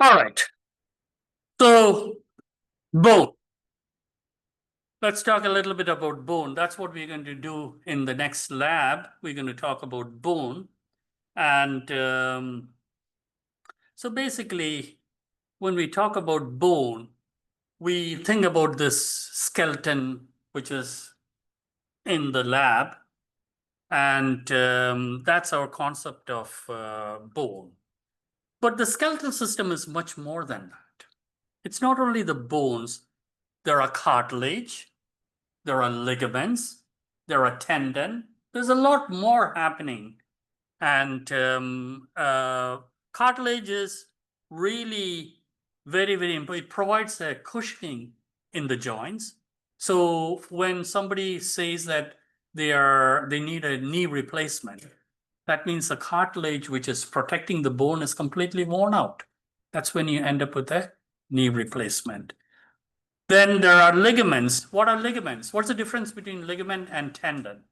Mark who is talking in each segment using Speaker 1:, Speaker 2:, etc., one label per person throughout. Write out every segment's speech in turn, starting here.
Speaker 1: All right. So bone. Let's talk a little bit about bone. That's what we're going to do in the next lab. We're going to talk about bone. And so basically, when we talk about bone, we think about this skeleton, which is in the lab. And that's our concept of bone. But the skeletal system is much more than that. It's not only the bones, there are cartilage, there are ligaments, there are tendon. There's a lot more happening. And cartilage is really very, very important. It provides a cushioning in the joints. So when somebody says that they need a knee replacement, that means the cartilage which is protecting the bone is completely worn out. That's when you end up with a knee replacement. Then there are ligaments. What are ligaments? What's the difference between ligament and tendon?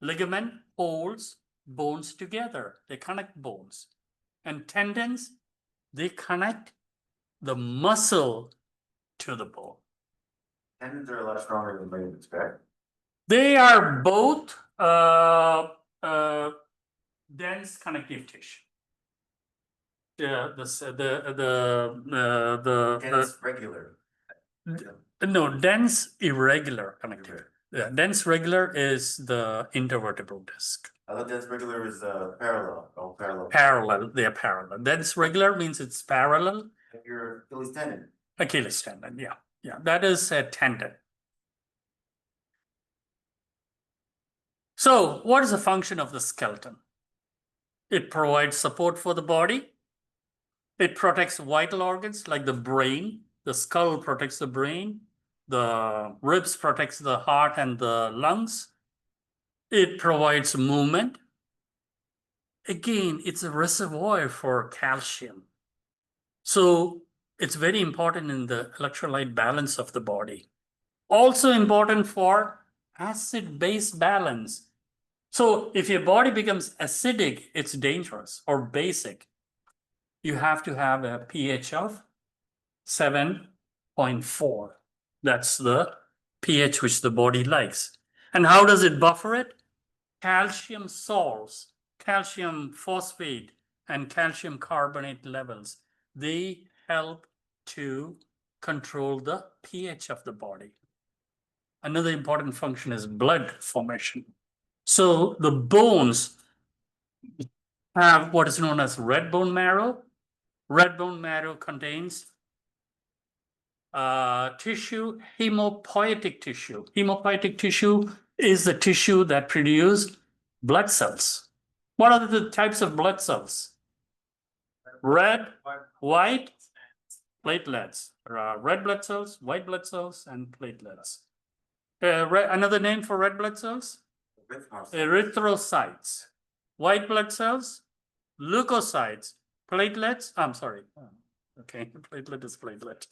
Speaker 1: Ligament holds bones together. They connect bones. And tendons, they connect the muscle to the bone.
Speaker 2: Tendons are a lot stronger than ligaments, correct?
Speaker 1: They are both dense connective tissue.
Speaker 2: Dense regular.
Speaker 1: No, dense irregular connective. Yeah, dense regular is the intervertebral disc.
Speaker 2: I thought dense regular is parallel. Oh, parallel.
Speaker 1: Parallel, they are parallel. Dense regular means it's parallel.
Speaker 2: Like your Achilles tendon.
Speaker 1: Achilles tendon, yeah. Yeah, that is a tendon. So what is the function of the skeleton? It provides support for the body. It protects vital organs like the brain. The skull protects the brain. The ribs protects the heart and the lungs. It provides movement. Again, it's a reservoir for calcium. So it's very important in the electrolyte balance of the body. Also important for acid-base balance. So if your body becomes acidic, it's dangerous, or basic. You have to have a pH of 7.4. That's the pH which the body likes. And how does it buffer it? Calcium salts, calcium phosphate, and calcium carbonate levels. They help to control the pH of the body. Another important function is blood formation. So the bones have what is known as red bone marrow. Red bone marrow contains tissue, hemopoietic tissue. Hemopoietic tissue is the tissue that produces blood cells. What are the types of blood cells? Red, white, platelets. There are red blood cells, white blood cells, and platelets. Another name for red blood cells? Erythrocytes. White blood cells, leukocytes, platelets. I'm sorry. Okay, platelet is platelet.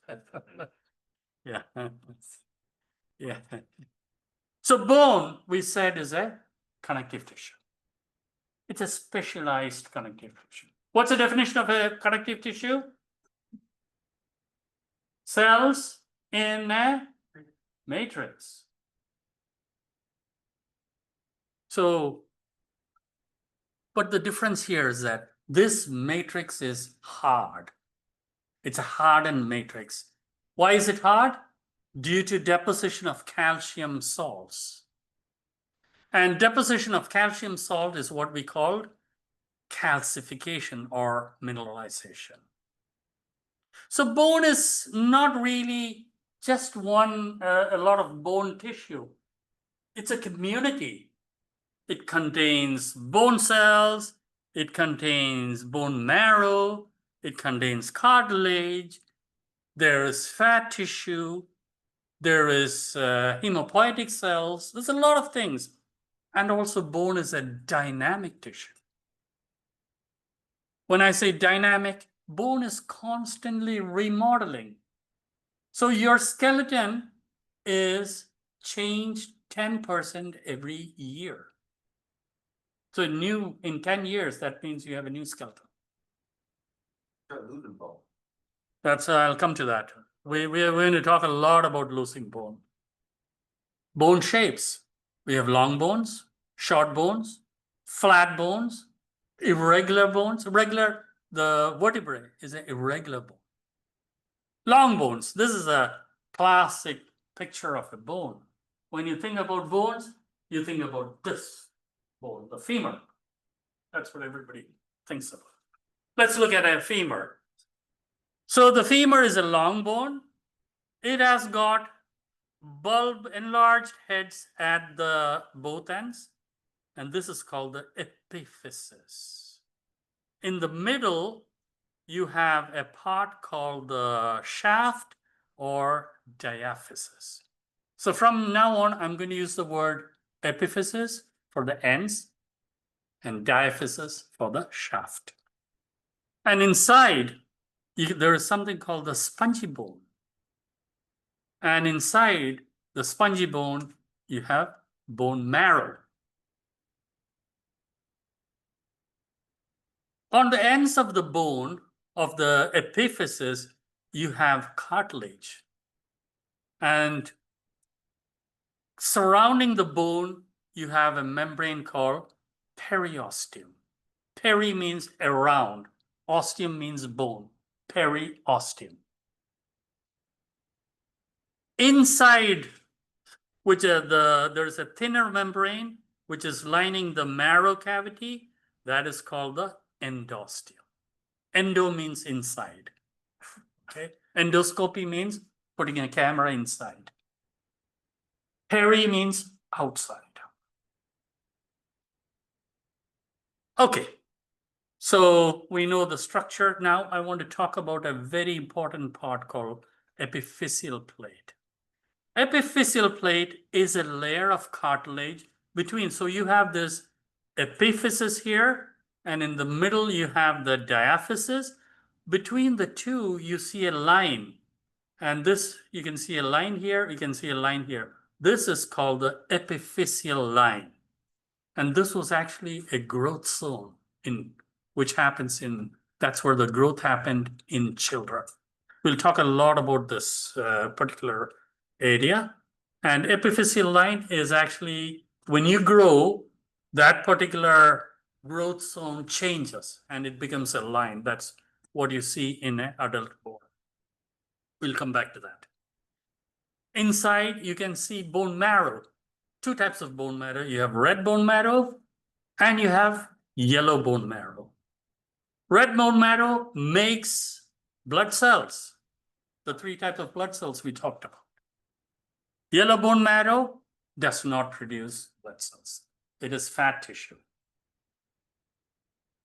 Speaker 1: Yeah. Yeah. So bone, we said, is a connective tissue. It's a specialized connective tissue. What's the definition of a connective tissue? Cells in a matrix. So, but the difference here is that this matrix is hard. It's a hardened matrix. Why is it hard? Due to deposition of calcium salts. And deposition of calcium salt is what we call calcification or mineralization. So bone is not really just a lot of bone tissue. It's a community. It contains bone cells, it contains bone marrow, it contains cartilage, there is fat tissue, there is hemopoietic cells. There's a lot of things. And also bone is a dynamic tissue. When I say dynamic, bone is constantly remodeling. So your skeleton is changed 10% every year. So in 10 years, that means you have a new skeleton.
Speaker 2: Start losing bone.
Speaker 1: I'll come to that. We are going to talk a lot about losing bone. Bone shapes. We have long bones, short bones, flat bones, irregular bones. Regular, the vertebrae is an irregular bone. Long bones. This is a classic picture of a bone. When you think about bones, you think about this bone, the femur. That's what everybody thinks about. Let's look at a femur. So the femur is a long bone. It has got bulb enlarged heads at the both ends, and this is called the epiphysis. In the middle, you have a part called the shaft or diaphysis. So from now on, I'm going to use the word epiphysis for the ends and diaphysis for the shaft. And inside, there is something called the spongy bone. And inside the spongy bone, you have bone marrow. On the ends of the bone of the epiphysis, you have cartilage. And surrounding the bone, you have a membrane called periosteum. Peri means around. Osteum means bone. Periosteum. Inside, there's a thinner membrane which is lining the marrow cavity. That is called the endosteum. Endo means inside. Okay. Endoscopy means putting a camera inside. Peri means outside. Okay. So we know the structure. Now I want to talk about a very important part called epiphyseal plate. Epiphyseal plate is a layer of cartilage between. So you have this epiphysis here, and in the middle you have the diaphysis. Between the two, you see a line. And this, you can see a line here, you can see a line here. This is called the epiphyseal line. And this was actually a growth zone which happens that's where the growth happened in children. We'll talk a lot about this particular area. And epiphyseal line is actually, when you grow, that particular growth zone changes and it becomes a line. That's what you see in an adult bone. We'll come back to that. Inside, you can see bone marrow. Two types of bone marrow. You have red bone marrow and you have yellow bone marrow. Red bone marrow makes blood cells, the three types of blood cells we talked about. Yellow bone marrow does not produce blood cells. It is fat tissue.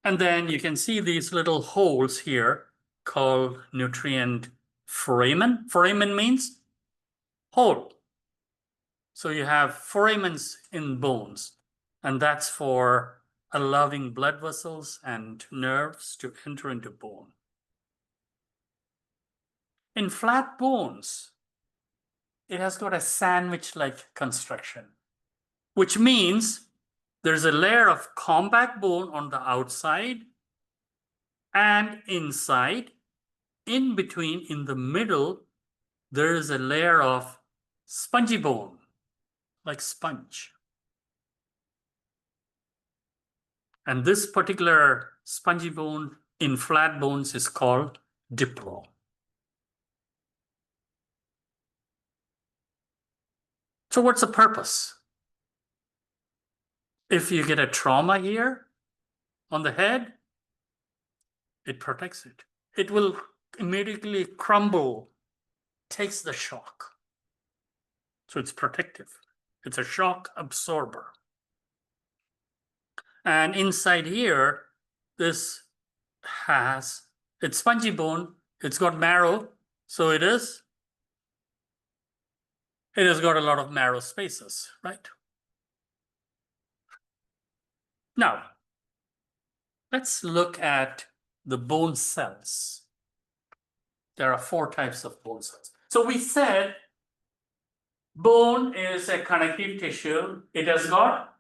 Speaker 1: And then you can see these little holes here called nutrient foramen. Foramen means hole. So you have foramens in bones, and that's for allowing blood vessels and nerves to enter into bone. In flat bones, it has got a sandwich-like construction, which means there's a layer of compact bone on the outside and inside. In between, in the middle, there is a layer of spongy bone, like sponge. And this particular spongy bone in flat bones is called diplo. So what's the purpose? If you get a trauma here on the head, it protects it. It will immediately crumble, takes the shock. So it's protective. It's a shock absorber. And inside here, this has, it's spongy bone, it's got marrow, so it has got a lot of marrow spaces, right? Now, let's look at the bone cells. There are 4 types of bone cells. So we said bone is a connective tissue. It has got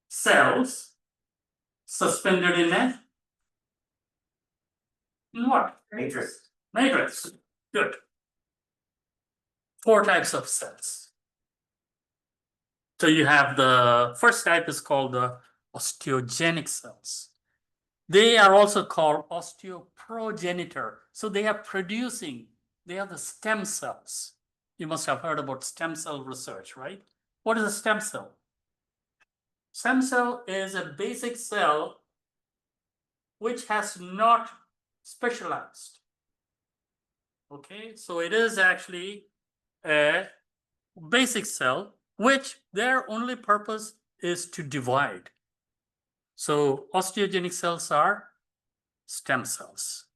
Speaker 1: cells suspended in what?
Speaker 2: Matrix.
Speaker 1: Matrix, good. 4 types of cells. So you have the first type is called the osteogenic cells. They are also called osteoprogenitor. So they are the stem cells. You must have heard about stem cell research, right? What is a stem cell? Stem cell is a basic cell which has not specialized. Okay, so it is actually a basic cell which their only purpose is to divide. So osteogenic cells are stem cells.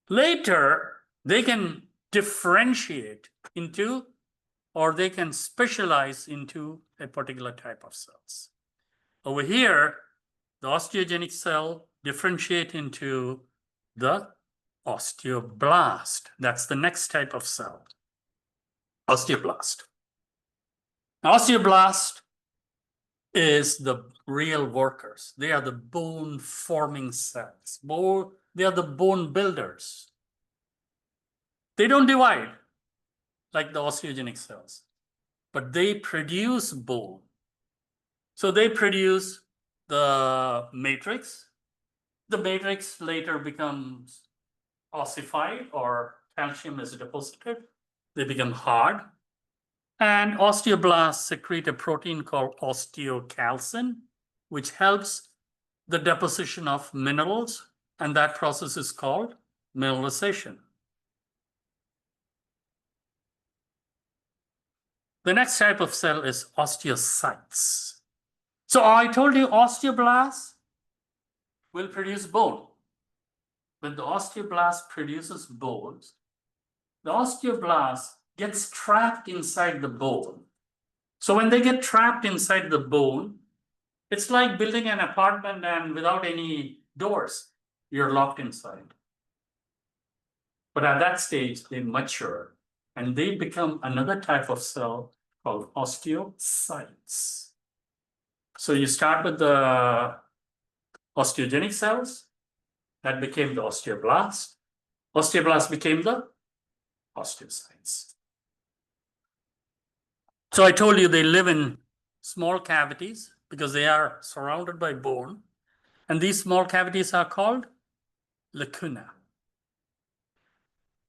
Speaker 1: Later, they can differentiate into, or they can specialize into a particular type of cells. Over here, the osteogenic cell differentiate into the osteoblast. That's the next type of cell, osteoblast. Osteoblast is the real workers. They are the bone forming cells. They are the bone builders. They don't divide like the osteogenic cells, but they produce bone. So they produce the matrix. The matrix later becomes ossified, or calcium is deposited. They become hard. And osteoblasts secrete a protein called osteocalcin, which helps the deposition of minerals, and that process is called mineralization. The next type of cell is osteocytes. So I told you osteoblasts will produce bone. When the osteoblast produces bones, the osteoblast gets trapped inside the bone. So when they get trapped inside the bone, it's like building an apartment and without any doors, you're locked inside. But at that stage, they mature and they become another type of cell called osteocytes. So you start with the osteogenic cells, that became the osteoblast. Osteoblast became the osteocytes. So I told you they live in small cavities because they are surrounded by bone. And these small cavities are called lacuna.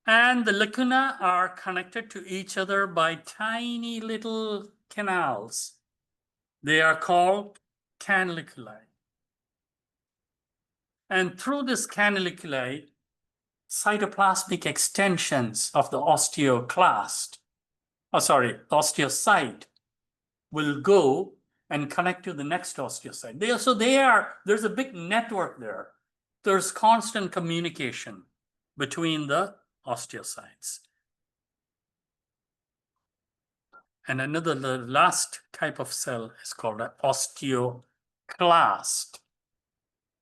Speaker 1: And the lacuna are connected to each other by tiny little canals. They are called canaliculi. And through this canaliculi, cytoplasmic extensions of the osteoclast, osteocyte, will go and connect to the next osteocyte. There's a big network there. There's constant communication between the osteocytes. And the last type of cell is called an osteoclast.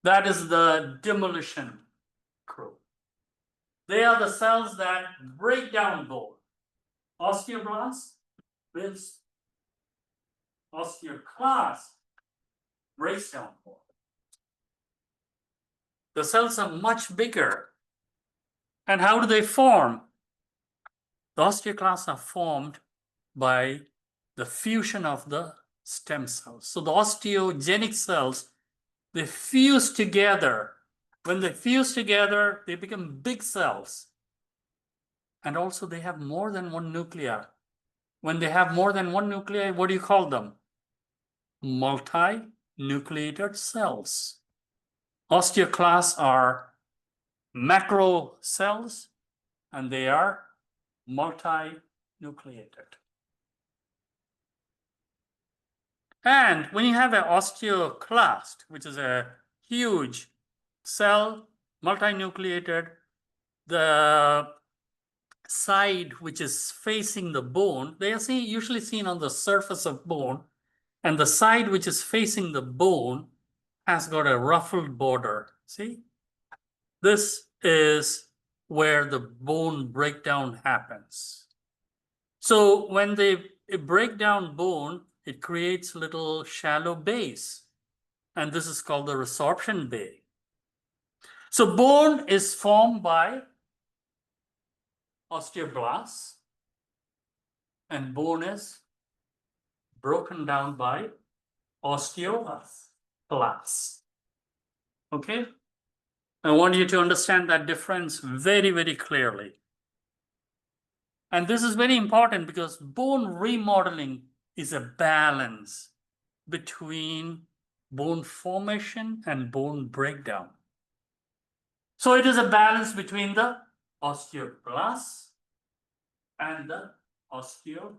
Speaker 1: That is the demolition crew. They are the cells that break down bone. Osteoblast builds, osteoclast breaks down bone. The cells are much bigger. And how do they form? The osteoclasts are formed by the fusion of the stem cells. So the osteogenic cells, they fuse together. When they fuse together, they become big cells. And also they have more than one nuclei. When they have more than one nuclei, what do you call them? Multinucleated cells. Osteoclasts are macro cells, and they are multinucleated. And when you have an osteoclast, which is a huge cell, multinucleated, the side which is facing the bone, they are usually seen on the surface of bone, and the side which is facing the bone has got a ruffled border. See? This is where the bone breakdown happens. So when they break down bone, it creates little shallow bays, and this is called the resorption bay. So bone is formed by osteoblasts, and bone is broken down by osteoblasts. Okay? I want you to understand that difference very, very clearly. And this is very important because bone remodeling is a balance between bone formation and bone breakdown. So it is a balance between the osteoblasts and the osteoclasts.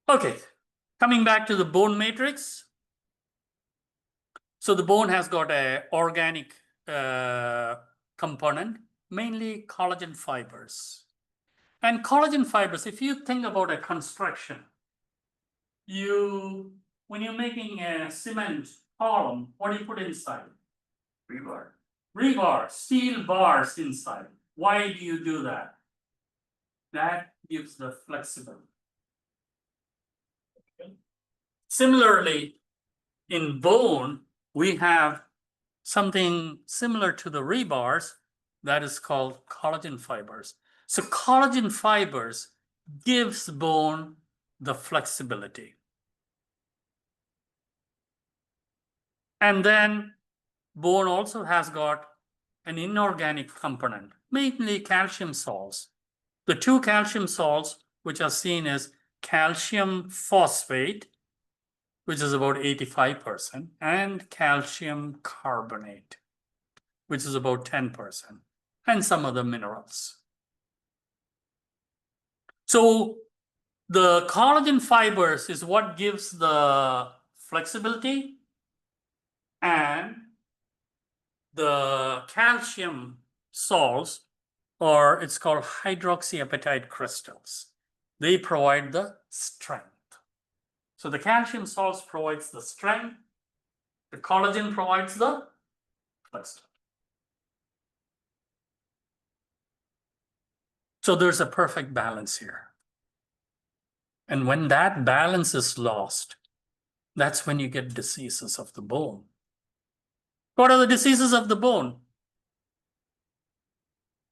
Speaker 1: Okay, coming back to the bone matrix. So the bone has got a organic component, mainly collagen fibers. And collagen fibers, if you think about a construction, when you're making a cement column, what do you put inside?
Speaker 2: Rebar.
Speaker 1: Rebar, steel bars inside. Why do you do that? That gives the flexibility. Okay. Similarly, in bone, we have something similar to the rebars that is called collagen fibers. So collagen fibers gives bone the flexibility. And then bone also has got an inorganic component, mainly calcium salts. The two calcium salts which are seen as calcium phosphate, which is about 85%, and calcium carbonate, which is about 10%, and some other minerals. So the collagen fibers is what gives the flexibility, and the calcium salts, or it's called hydroxyapatite crystals, they provide the strength. So the calcium salts provides the strength, the collagen provides the flexibility. So there's a perfect balance here. And when that balance is lost, that's when you get diseases of the bone. What are the diseases of the bone?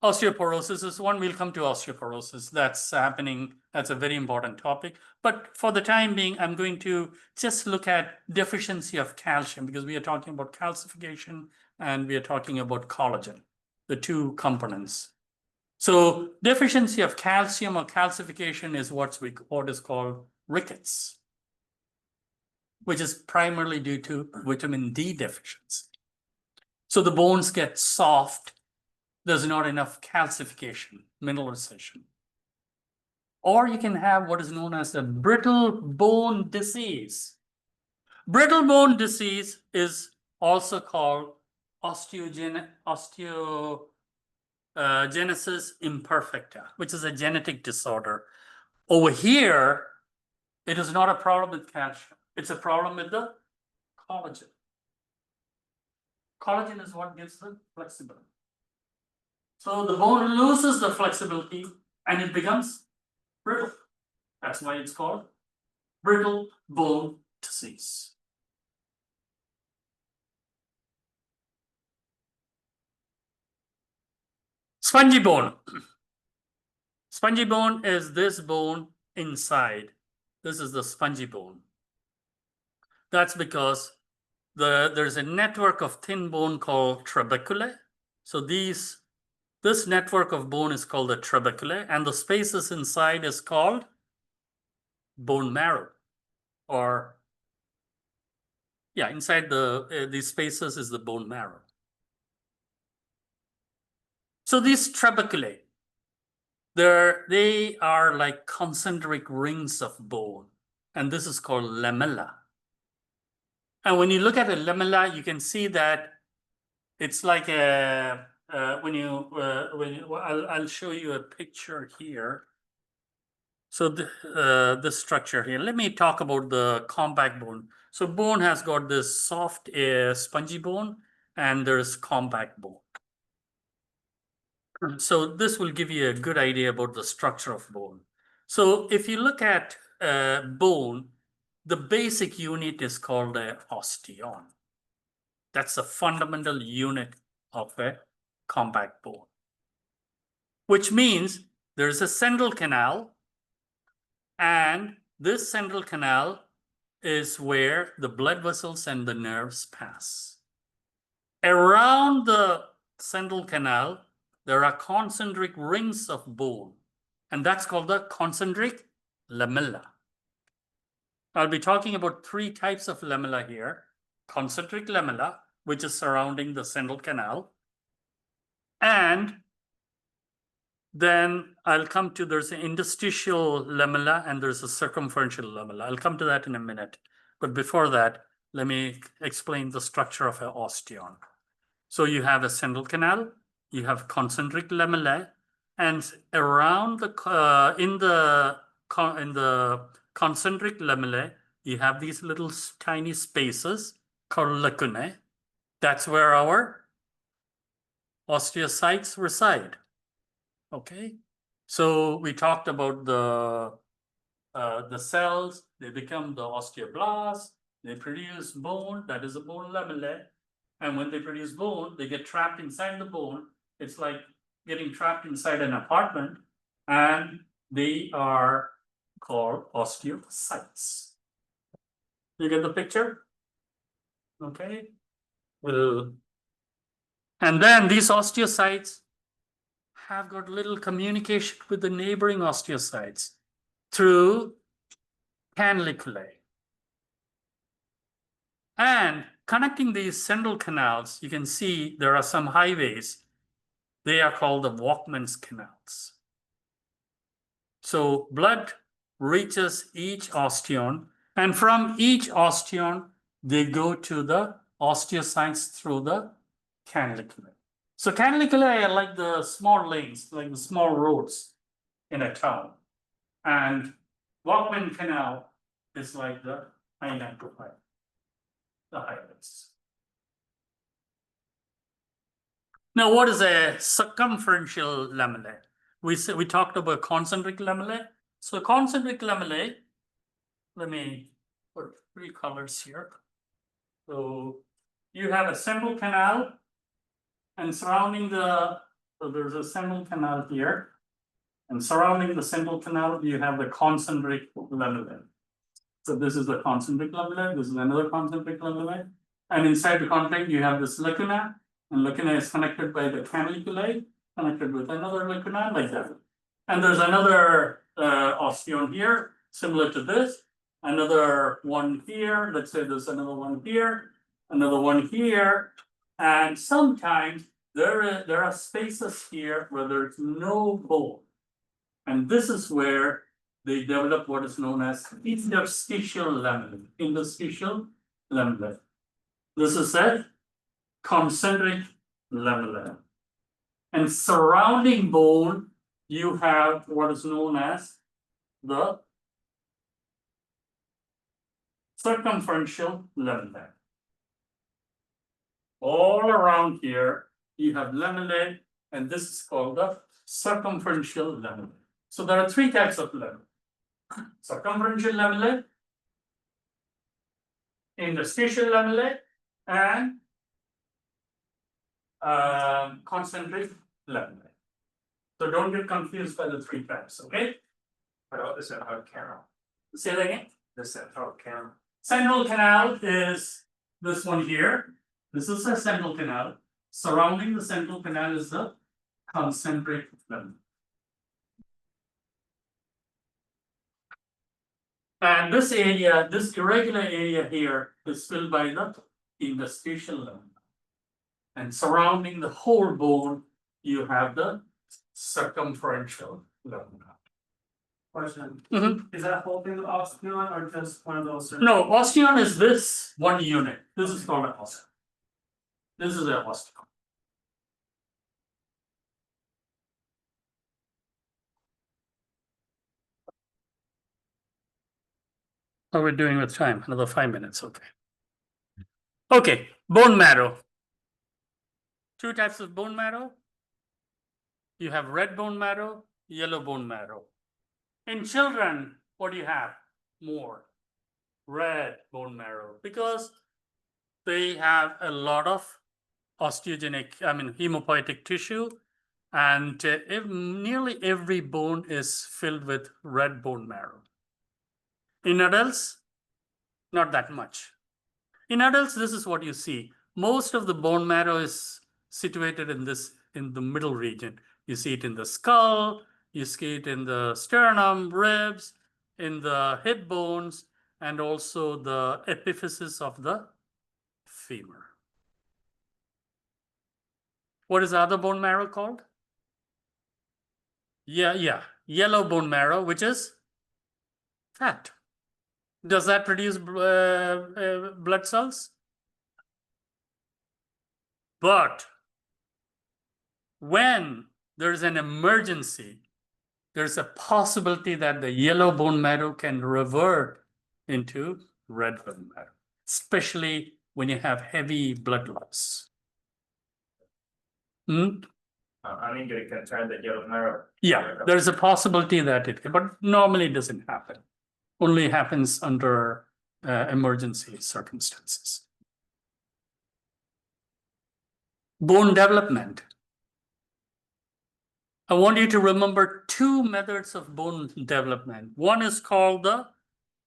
Speaker 1: Osteoporosis is one. We'll come to osteoporosis. That's happening. That's a very important topic. But for the time being, I'm going to just look at deficiency of calcium because we are talking about calcification and we are talking about collagen, the two components. So deficiency of calcium or calcification is what is called rickets, which is primarily due to vitamin D deficiency. So the bones get soft. There's not enough calcification, mineralization. Or you can have what is known as the brittle bone disease. Brittle bone disease is also called osteogenesis imperfecta, which is a genetic disorder. Over here, it is not a problem with calcium. It's a problem with the collagen. Collagen is what gives the flexibility. So the bone loses the flexibility and it becomes brittle. That's why it's called brittle bone disease. Spongy bone. Spongy bone is this bone inside. This is the spongy bone. That's because there's a network of thin bone called trabeculae. So this network of bone is called the trabeculae, and the spaces inside is called bone marrow, or yeah, inside these spaces is the bone marrow. So these trabeculae, they are like concentric rings of bone, and this is called lamella. And when you look at a lamella, you can see that it's like a I'll show you a picture here. So this structure here. Let me talk about the compact bone. So bone has got this soft, spongy bone, and there's compact bone. So this will give you a good idea about the structure of bone. So if you look at bone, the basic unit is called a osteon. That's the fundamental unit of a compact bone, which means there's a central canal, and this central canal is where the blood vessels and the nerves pass. Around the central canal, there are concentric rings of bone, and that's called the concentric lamella. I'll be talking about three types of lamella here. Concentric lamella, which is surrounding the central canal, and then I'll come to, there's an interstitial lamella and there's a circumferential lamella. I'll come to that in a minute. But before that, let me explain the structure of an osteon. So you have a central canal, you have concentric lamellae, and around the, in the concentric lamellae, you have these little tiny spaces called lacunae. That's where our osteocytes reside. Okay, so we talked about the cells. They become the osteoblasts. They produce bone. That is a bone lamellae. And when they produce bone, they get trapped inside the bone. It's like getting trapped inside an apartment, and they are called osteocytes. You get the picture? Okay. Well, and then these osteocytes have got little communication with the neighboring osteocytes through caniculae. And connecting these central canals, you can see there are some highways. They are called the Walkman's canals. So blood reaches each osteon, and from each osteon, they go to the osteocytes through the caniculae. So caniculae are like the small lanes, like the small roads in a town. And Walkman Canal is like the I-95, the highways. Now, what is a circumferential lamellae? We talked about concentric lamellae. So concentric lamellae, let me put three colors here. So you have a central canal, and surrounding the, so there's a central canal here, and surrounding the central canal, you have the concentric lamellae. So this is the concentric lamellae, this is another concentric lamellae, and inside the concentric, you have this lacuna, and lacuna is connected by the caniculae, connected with another lacuna, like that. And there's another osteon here, similar to this, another one here, let's say there's another one here, another one here, and sometimes there are spaces here where there's no bone. And this is where they develop what is known as interstitial lamellae. Interstitial lamellae. This is a concentric lamella. And surrounding bone, you have what is known as the circumferential lamellae. All around here, you have lamellae, and this is called the circumferential lamellae. So there are three types of lamellae: circumferential lamellae, interstitial lamellae, and concentric lamellae. So don't get confused by the three types, okay?
Speaker 2: What about the central canal?
Speaker 1: Say that again.
Speaker 2: The central canal.
Speaker 1: Central canal is this one here. This is a central canal. Surrounding the central canal is the concentric lamella. And this area, this irregular area here is filled by the interstitial lamella. And surrounding the whole bone, you have the circumferential lamella.
Speaker 3: Question,
Speaker 1: Mhm.
Speaker 3: is that whole thing the osteon or just one of those?
Speaker 1: No, osteon is this one unit. This is called an osteon. This is an osteon. How are we doing with time? Another 5 minutes, okay. Okay, bone marrow. Two types of bone marrow. You have red bone marrow, yellow bone marrow. In children, what do you have? More. red bone marrow because they have a lot of hemopoietic tissue, and nearly every bone is filled with red bone marrow. In adults, not that much. In adults, this is what you see. Most of the bone marrow is situated in the middle region. You see it in the skull, you see it in the sternum, ribs, in the hip bones, and also the epiphysis of the femur. What is the other bone marrow called? Yeah, yellow bone marrow, which is fat. Does that produce blood cells? But when there's an emergency, there's a possibility that the yellow bone marrow can revert into red bone marrow, especially when you have heavy blood loss.
Speaker 2: I'm getting concerned that yellow marrow.
Speaker 1: Yeah, there's a possibility that it can, but normally it doesn't happen. Only happens under emergency circumstances. Bone development. I want you to remember two methods of bone development. One is called the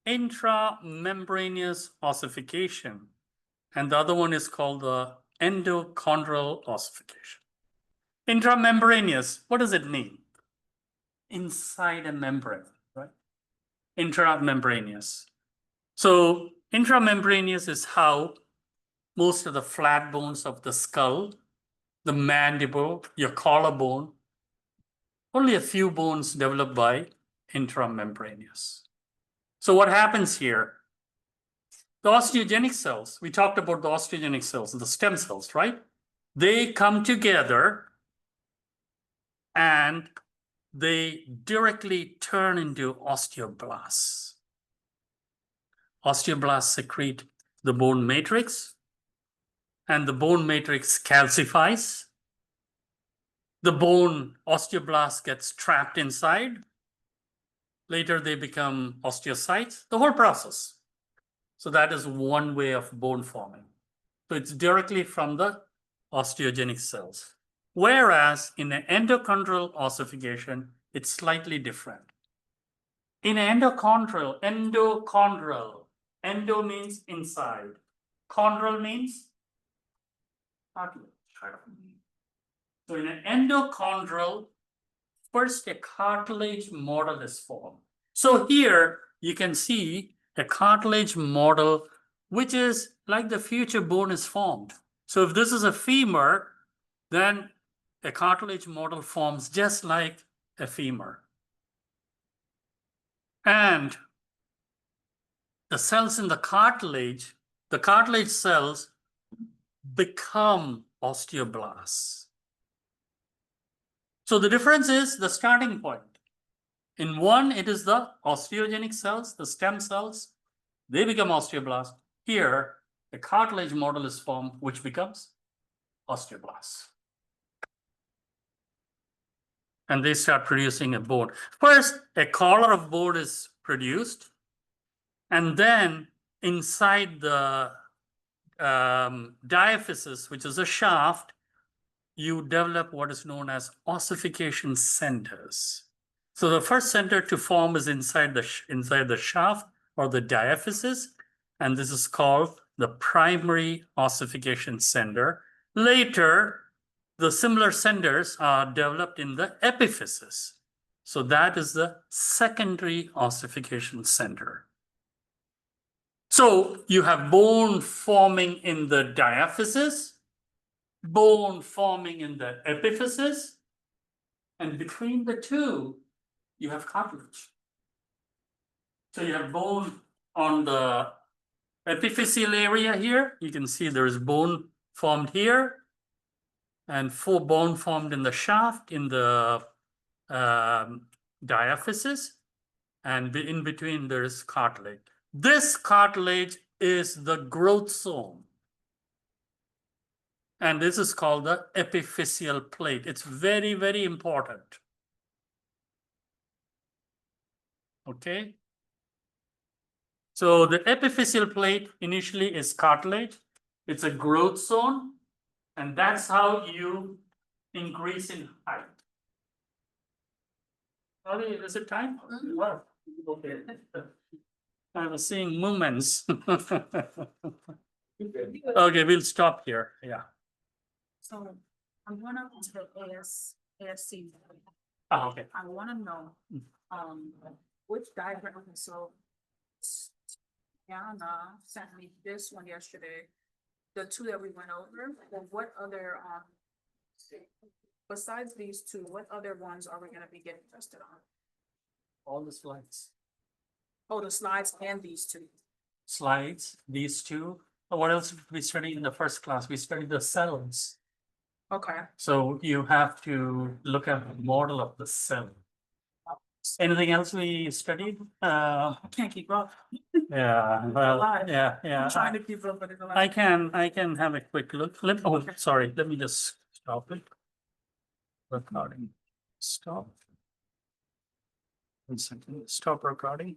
Speaker 1: intramembranous ossification, and the other one is called the endochondral ossification. Intramembranous, what does it mean? Inside a membrane, right? Intramembranous. So intramembranous is how most of the flat bones of the skull, the mandible, your collarbone, only a few bones developed by intramembranous. So what happens here? The osteogenic cells, we talked about the osteogenic cells, the stem cells, right? They come together and they directly turn into osteoblasts. Osteoblasts secrete the bone matrix, and the bone matrix calcifies. The bone osteoblast gets trapped inside. Later, they become osteocytes, the whole process. So that is one way of bone forming. So it's directly from the osteogenic cells. Whereas in an endochondral ossification, it's slightly different. In an endochondral, endo means inside. Chondral means cartilage. So in an endochondral, first a cartilage model is formed. So here you can see a cartilage model, which is like the future bone is formed. So if this is a femur, then a cartilage model forms just like a femur. And the cells in the cartilage cells become osteoblasts. So the difference is the starting point. In one, it is the osteogenic cells, the stem cells, they become osteoblasts. Here, a cartilage model is formed, which becomes osteoblasts. And they start producing a bone. First, a collar of bone is produced, and then inside the diaphysis, which is a shaft, you develop what is known as ossification centers. So the first center to form is inside the shaft or the diaphysis, and this is called the primary ossification center. Later, the similar centers are developed in the epiphysis. So that is the secondary ossification center. So you have bone forming in the diaphysis, bone forming in the epiphysis, and between the two, you have cartilage. So you have bone on the epiphyseal area here. You can see there is bone formed here, and bone formed in the shaft, in the diaphysis, and in between there is cartilage. This cartilage is the growth zone. And this is called the epiphyseal plate. It's very, very important. Okay? So the epiphyseal plate initially is cartilage. It's a growth zone, and that's how you increase in height. Sorry, is it time? Wow. Okay. I was seeing movements. Okay, we'll stop here. Yeah.
Speaker 4: So I'm gonna to the ASC.
Speaker 1: Ah, okay.
Speaker 4: I wanna know, which diagram, so. Yana sent me this one yesterday, the two that we went over, but what other, besides these two, what other ones are we gonna be getting tested on?
Speaker 1: All the slides.
Speaker 4: Oh, the slides and these two.
Speaker 1: Slides, these two. What else did we study in the first class? We studied the cells.
Speaker 4: Okay.
Speaker 1: So you have to look at the model of the cell. Anything else we studied?
Speaker 4: I can't keep up.
Speaker 1: Yeah, well,
Speaker 4: lot.
Speaker 1: yeah,
Speaker 4: I'm trying
Speaker 1: yeah.
Speaker 4: to keep up, but it's a lot.
Speaker 1: I can have a quick look. Sorry, let me just stop it. Recording. Stop. 1 second. Stop recording.